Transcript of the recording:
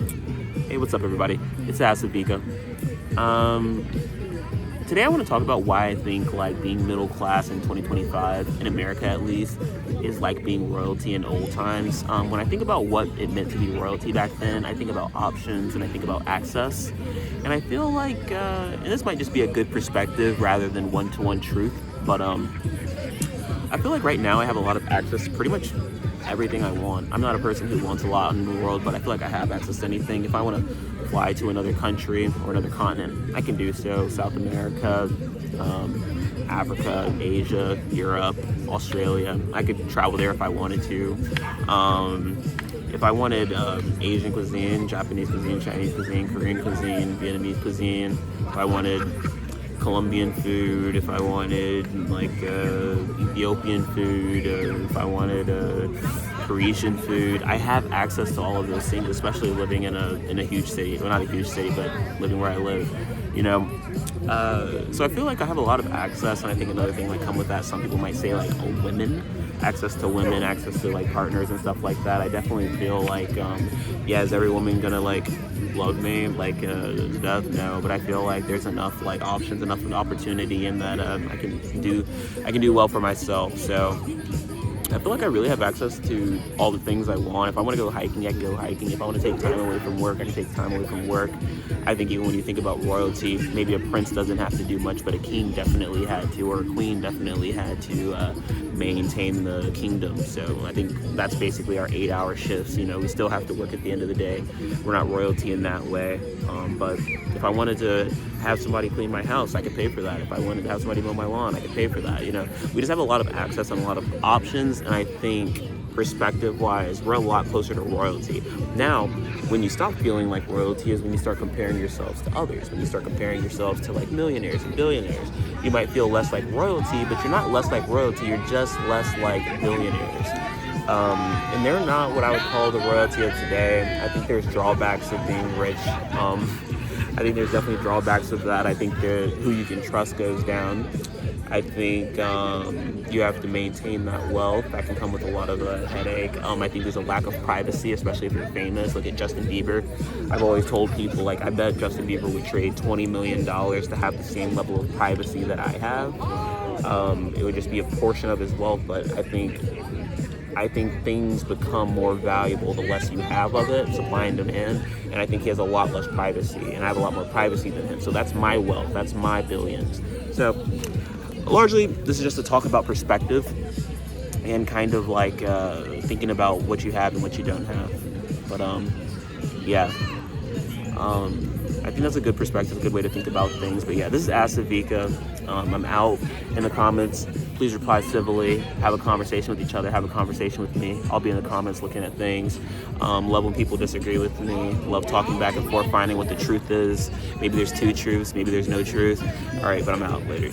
Hey, what's up, everybody? It's Asavika. Today I want to talk about why I think like being middle class in 2025 in America, at least, is like being royalty in old times. When I think about what it meant to be royalty back then, I think about options and I think about access, and I feel like, and this might just be a good perspective rather than one-to-one truth, but I feel like right now I have a lot of access to pretty much everything I want. I'm not a person who wants a lot in the world, but I feel like I have access to anything. If I want to fly to another country or another continent, I can do so. South America, Africa, Asia, Europe, Australia. I could travel there if I wanted to. If I wanted Asian cuisine, Japanese cuisine, Chinese cuisine, Korean cuisine, Vietnamese cuisine, if I wanted Colombian food, if I wanted like Ethiopian food, or if I wanted Parisian food, I have access to all of those things, especially living in a huge city. Well, not a huge city, but living where I live, you know. So I feel like I have a lot of access, and I think another thing like come with that, some people might say like, oh, women, access to women, access to like partners and stuff like that. I definitely feel like, yeah, is every woman gonna like love me like death? No, but I feel like there's enough like options, enough opportunity in that I can do well for myself. So I feel like I really have access to all the things I want. If I want to go hiking, I can go hiking. If I want to take time away from work, I can take time away from work. I think even when you think about royalty, maybe a prince doesn't have to do much, but a king definitely had to, or a queen definitely had to maintain the kingdom. So I think that's basically our 8-hour shifts. You know, we still have to work at the end of the day. We're not royalty in that way. But if I wanted to have somebody clean my house, I could pay for that. If I wanted to have somebody mow my lawn, I could pay for that. You know, we just have a lot of access and a lot of options. And I think perspective-wise, we're a lot closer to royalty. Now, when you stop feeling like royalty is when you start comparing yourselves to others. When you start comparing yourselves to like millionaires and billionaires, you might feel less like royalty, but you're not less like royalty, you're just less like billionaires. And they're not what I would call the royalty of today. I think there's drawbacks of being rich. I think there's definitely drawbacks of that. I think who you can trust goes down. I think you have to maintain that wealth. That can come with a lot of headache. I think there's a lack of privacy, especially if you're famous. Look at Justin Bieber. I've always told people, like, I bet Justin Bieber would trade $20 million to have the same level of privacy that I have. It would just be a portion of his wealth, but I think things become more valuable the less you have of it, supply and demand, and I think he has a lot less privacy, and I have a lot more privacy than him. So that's my wealth, that's my billions. So largely, this is just to talk about perspective and kind of like thinking about what you have and what you don't have. But yeah, I think that's a good perspective, a good way to think about things. But yeah, this is Asavika. I'm out in the comments. Please reply civilly, have a conversation with each other, have a conversation with me. I'll be in the comments looking at things. Love when people disagree with me. Love talking back and forth, finding what the truth is. Maybe there's two truths, maybe there's no truth. All right, but I'm out. Later.